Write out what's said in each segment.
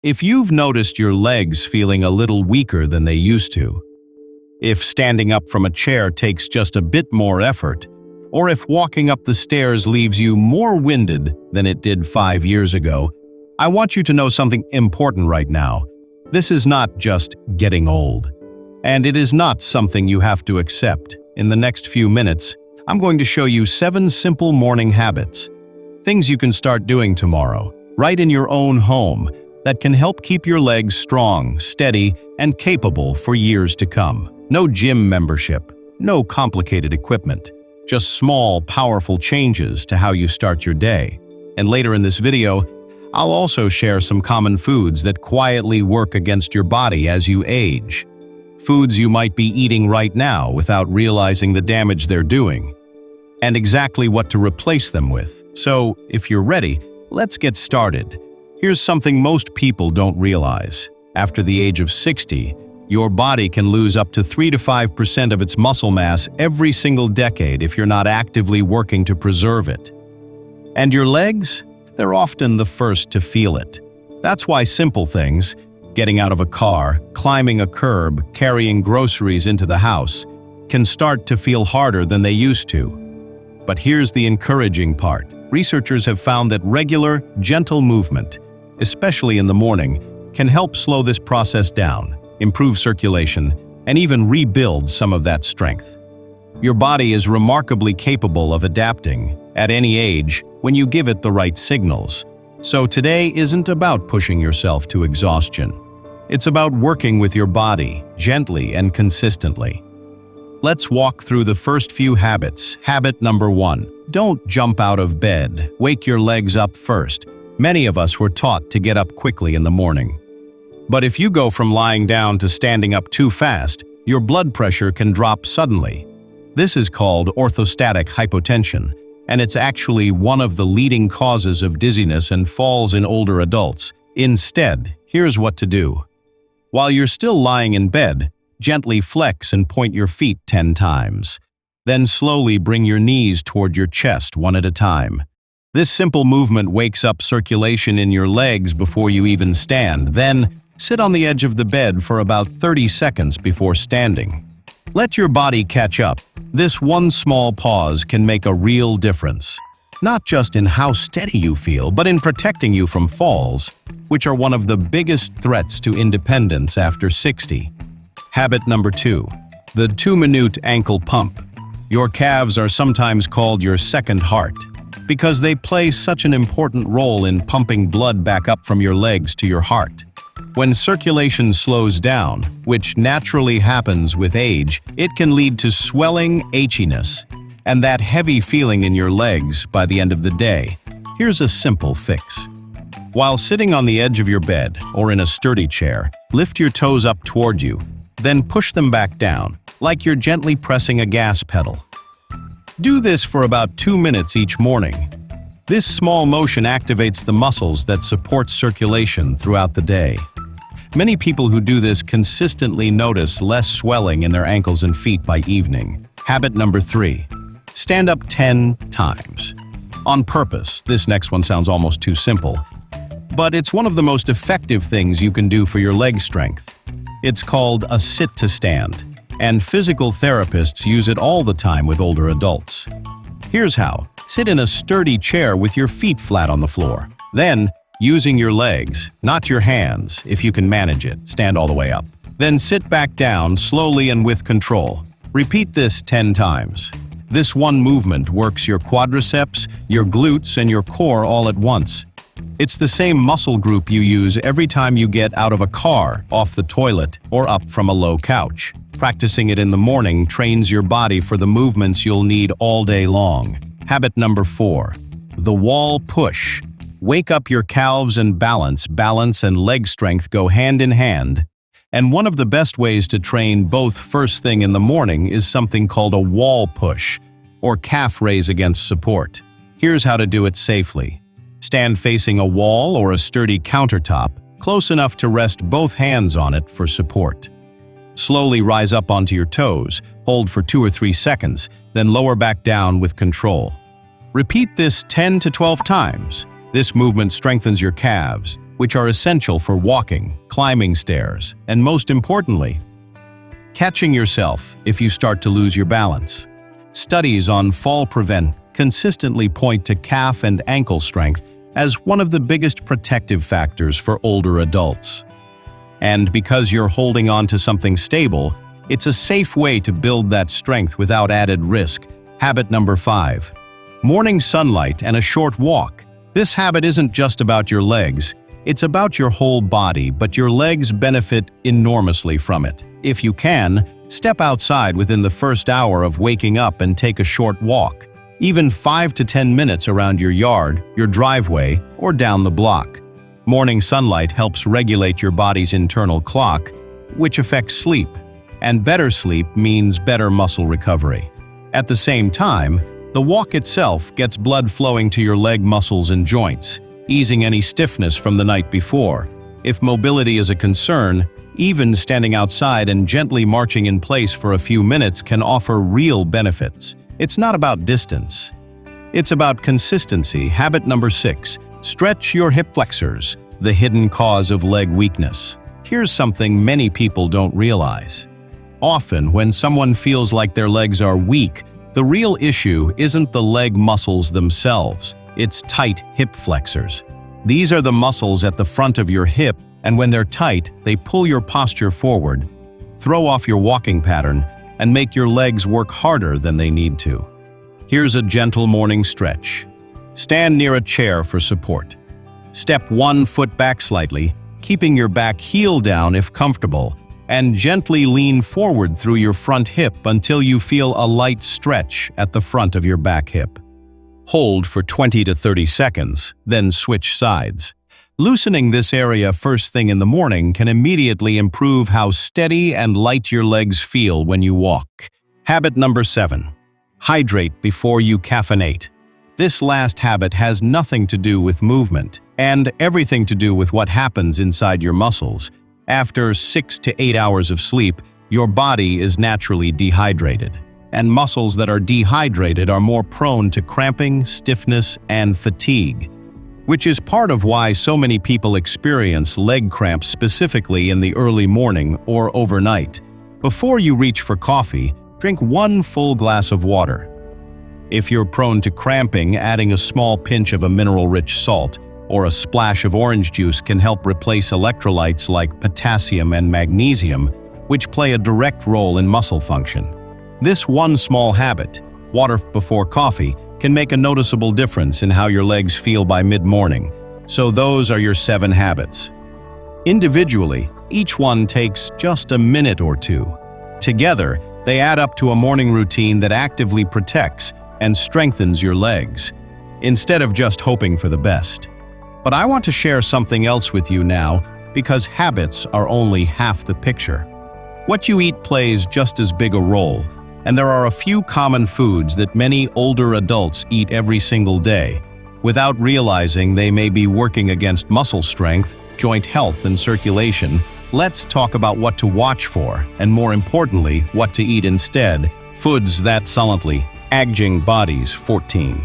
If you've noticed your legs feeling a little weaker than they used to, if standing up from a chair takes just a bit more effort, or if walking up the stairs leaves you more winded than it did 5 years ago, I want you to know something important right now. This is not just getting old, and it is not something you have to accept. In the next few minutes, I'm going to show you 7 simple morning habits, things you can start doing tomorrow, right in your own home, that can help keep your legs strong, steady, and capable for years to come. No gym membership, no complicated equipment, just small, powerful changes to how you start your day. And later in this video, I'll also share some common foods that quietly work against your body as you age. Foods you might be eating right now without realizing the damage they're doing, and exactly what to replace them with. So, if you're ready, let's get started. Here's something most people don't realize. After the age of 60, your body can lose up to 3 to 5% of its muscle mass every single decade if you're not actively working to preserve it. And your legs? They're often the first to feel it. That's why simple things, getting out of a car, climbing a curb, carrying groceries into the house, can start to feel harder than they used to. But here's the encouraging part. Researchers have found that regular, gentle movement, especially in the morning, can help slow this process down, improve circulation, and even rebuild some of that strength. Your body is remarkably capable of adapting, at any age, when you give it the right signals. So today isn't about pushing yourself to exhaustion. It's about working with your body, gently and consistently. Let's walk through the first few habits. Habit number 1. Don't jump out of bed. Wake your legs up first. Many of us were taught to get up quickly in the morning. But if you go from lying down to standing up too fast, your blood pressure can drop suddenly. This is called orthostatic hypotension, and it's actually one of the leading causes of dizziness and falls in older adults. Instead, here's what to do. While you're still lying in bed, gently flex and point your feet 10 times. Then slowly bring your knees toward your chest one at a time. This simple movement wakes up circulation in your legs before you even stand. Then, sit on the edge of the bed for about 30 seconds before standing. Let your body catch up. This one small pause can make a real difference. Not just in how steady you feel, but in protecting you from falls, which are one of the biggest threats to independence after 60. Habit number 2. The 2-minute ankle pump. Your calves are sometimes called your second heart, because they play such an important role in pumping blood back up from your legs to your heart. When circulation slows down, which naturally happens with age, it can lead to swelling, achiness, and that heavy feeling in your legs by the end of the day. Here's a simple fix. While sitting on the edge of your bed or in a sturdy chair, lift your toes up toward you, then push them back down, like you're gently pressing a gas pedal. Do this for about 2 minutes each morning. This small motion activates the muscles that support circulation throughout the day. Many people who do this consistently notice less swelling in their ankles and feet by evening. Habit number 3. Stand up 10 times. On purpose, this next one sounds almost too simple, but it's one of the most effective things you can do for your leg strength. It's called a sit-to-stand, and physical therapists use it all the time with older adults. Here's how. Sit in a sturdy chair with your feet flat on the floor. Then, using your legs, not your hands, if you can manage it, stand all the way up. Then sit back down slowly and with control. Repeat this 10 times. This one movement works your quadriceps, your glutes, and your core all at once. It's the same muscle group you use every time you get out of a car, off the toilet, or up from a low couch. Practicing it in the morning trains your body for the movements you'll need all day long. Habit number 4. The wall push. Wake up your calves and balance. Balance and leg strength go hand in hand. And one of the best ways to train both first thing in the morning is something called a wall push, or calf raise against support. Here's how to do it safely. Stand facing a wall or a sturdy countertop, close enough to rest both hands on it for support. Slowly rise up onto your toes, hold for 2 or 3 seconds, then lower back down with control. Repeat this 10 to 12 times. This movement strengthens your calves, which are essential for walking, climbing stairs, and most importantly, catching yourself if you start to lose your balance. Studies on fall prevent consistently point to calf and ankle strength as one of the biggest protective factors for older adults. And because you're holding on to something stable, it's a safe way to build that strength without added risk. Habit number 5. Morning sunlight and a short walk. This habit isn't just about your legs, it's about your whole body, but your legs benefit enormously from it. If you can, step outside within the first hour of waking up and take a short walk, even 5 to 10 minutes around your yard, your driveway, or down the block. Morning sunlight helps regulate your body's internal clock, which affects sleep, and better sleep means better muscle recovery. At the same time, the walk itself gets blood flowing to your leg muscles and joints, easing any stiffness from the night before. If mobility is a concern, even standing outside and gently marching in place for a few minutes can offer real benefits. It's not about distance. It's about consistency. Habit number 6. Stretch your hip flexors, the hidden cause of leg weakness. Here's something many people don't realize. Often, when someone feels like their legs are weak, the real issue isn't the leg muscles themselves, it's tight hip flexors. These are the muscles at the front of your hip, and when they're tight, they pull your posture forward, throw off your walking pattern, and make your legs work harder than they need to. Here's a gentle morning stretch. Stand near a chair for support. Step 1 foot back slightly, keeping your back heel down if comfortable, and gently lean forward through your front hip until you feel a light stretch at the front of your back hip. Hold for 20 to 30 seconds, then switch sides. Loosening this area first thing in the morning can immediately improve how steady and light your legs feel when you walk. Habit number 7. Hydrate before you caffeinate. This last habit has nothing to do with movement and everything to do with what happens inside your muscles. After 6 to 8 hours of sleep, your body is naturally dehydrated, and muscles that are dehydrated are more prone to cramping, stiffness, and fatigue, which is part of why so many people experience leg cramps specifically in the early morning or overnight. Before you reach for coffee, drink 1 full glass of water. If you're prone to cramping, adding a small pinch of a mineral-rich salt or a splash of orange juice can help replace electrolytes like potassium and magnesium, which play a direct role in muscle function. This one small habit, water before coffee, can make a noticeable difference in how your legs feel by mid-morning. So those are your 7 habits. Individually, each one takes just a minute or 2. Together, they add up to a morning routine that actively protects and strengthens your legs, instead of just hoping for the best. But I want to share something else with you now, because habits are only half the picture. What you eat plays just as big a role, and there are a few common foods that many older adults eat every single day. Without realizing they may be working against muscle strength, joint health, and circulation, let's talk about what to watch for, and more importantly, what to eat instead. Foods that silently aging bodies. 14.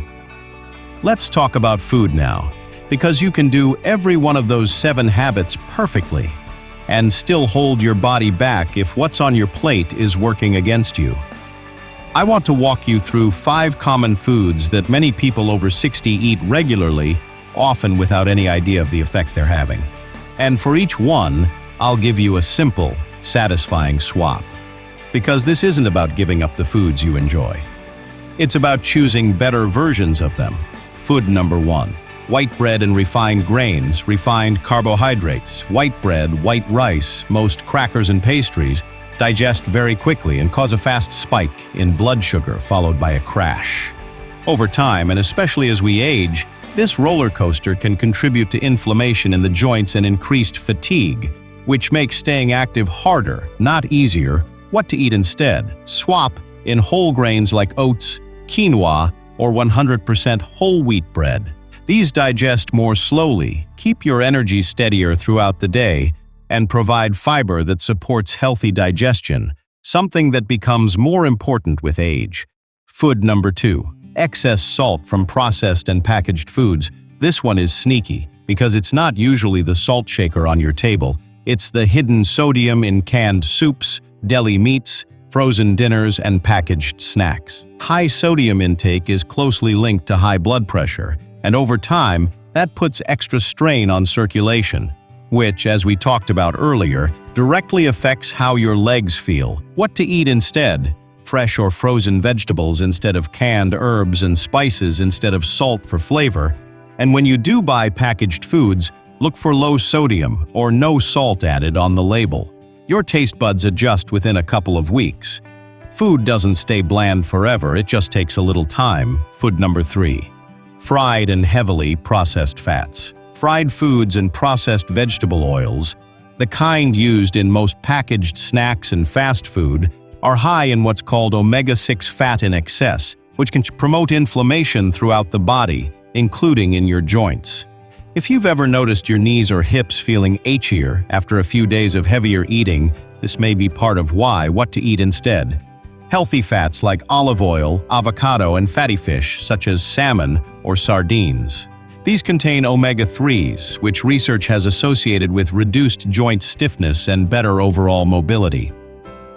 Let's talk about food now, because you can do every one of those 7 habits perfectly and still hold your body back if what's on your plate is working against you. I want to walk you through 5 common foods that many people over 60 eat regularly, often without any idea of the effect they're having. And for each one, I'll give you a simple, satisfying swap. Because this isn't about giving up the foods you enjoy. It's about choosing better versions of them. Food number 1. White bread and refined grains, refined carbohydrates. White bread, white rice, most crackers and pastries digest very quickly and cause a fast spike in blood sugar followed by a crash. Over time, and especially as we age, this roller coaster can contribute to inflammation in the joints and increased fatigue, which makes staying active harder, not easier. What to eat instead? Swap in whole grains like oats, quinoa, or 100% whole wheat bread. These digest more slowly, keep your energy steadier throughout the day, and provide fiber that supports healthy digestion, something that becomes more important with age. Food number 2. Excess salt from processed and packaged foods. This one is sneaky. because it's not usually the salt shaker on your table. It's the hidden sodium in canned soups, deli meats, frozen dinners, and packaged snacks. High sodium intake is closely linked to high blood pressure, and over time, that puts extra strain on circulation, which, as we talked about earlier, directly affects how your legs feel. What to eat instead? Fresh or frozen vegetables instead of canned herbs, and spices instead of salt for flavor. And when you do buy packaged foods, look for low sodium or no salt added on the label. Your taste buds adjust within a couple of weeks. Food doesn't stay bland forever, it just takes a little time. Food number 3. Fried and heavily processed fats. Fried foods and processed vegetable oils, the kind used in most packaged snacks and fast food, are high in what's called omega-6 fat in excess, which can promote inflammation throughout the body, including in your joints. If you've ever noticed your knees or hips feeling achier after a few days of heavier eating, this may be part of why. What to eat instead? Healthy fats like olive oil, avocado, and fatty fish such as salmon or sardines. These contain omega-3s, which research has associated with reduced joint stiffness and better overall mobility.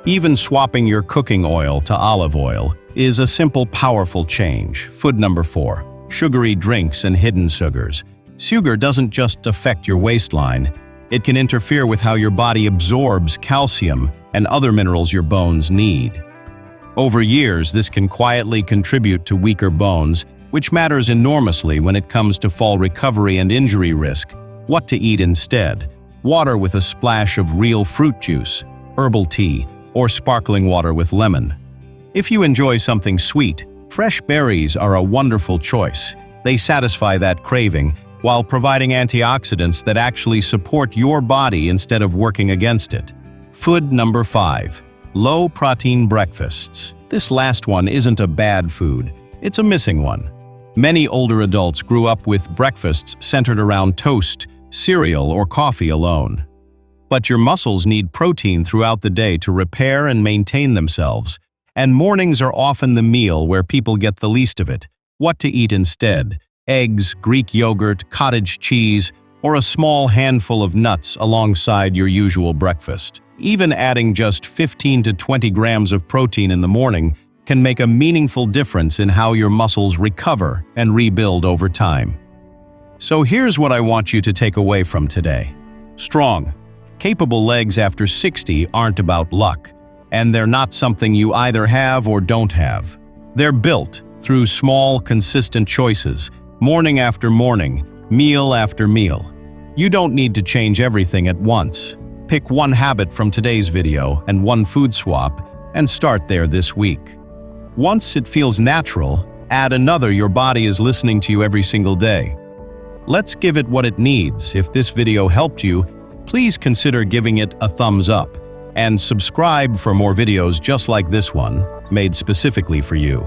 Even swapping your cooking oil to olive oil is a simple, powerful change. Food number 4. Sugary drinks and hidden sugars. Sugar doesn't just affect your waistline, it can interfere with how your body absorbs calcium and other minerals your bones need. Over years, this can quietly contribute to weaker bones, which matters enormously when it comes to fall recovery and injury risk. What to eat instead? Water with a splash of real fruit juice, herbal tea, or sparkling water with lemon. If you enjoy something sweet, fresh berries are a wonderful choice. They satisfy that craving while providing antioxidants that actually support your body instead of working against it. Food number 5. Low-protein breakfasts. This last one isn't a bad food, it's a missing one. Many older adults grew up with breakfasts centered around toast, cereal, or coffee alone. But your muscles need protein throughout the day to repair and maintain themselves, and mornings are often the meal where people get the least of it. What to eat instead? Eggs, Greek yogurt, cottage cheese, or a small handful of nuts alongside your usual breakfast. Even adding just 15 to 20 grams of protein in the morning can make a meaningful difference in how your muscles recover and rebuild over time. So here's what I want you to take away from today. Strong, capable legs after 60 aren't about luck, and they're not something you either have or don't have. They're built through small, consistent choices, morning after morning, meal after meal. You don't need to change everything at once. Pick one habit from today's video and one food swap, and start there this week. Once it feels natural, add another. Your body is listening to you every single day. Let's give it what it needs. If this video helped you, please consider giving it a thumbs up and subscribe for more videos just like this one, made specifically for you.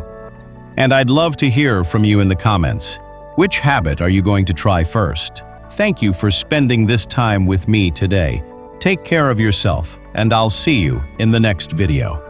And I'd love to hear from you in the comments. Which habit are you going to try first? Thank you for spending this time with me today. Take care of yourself, and I'll see you in the next video.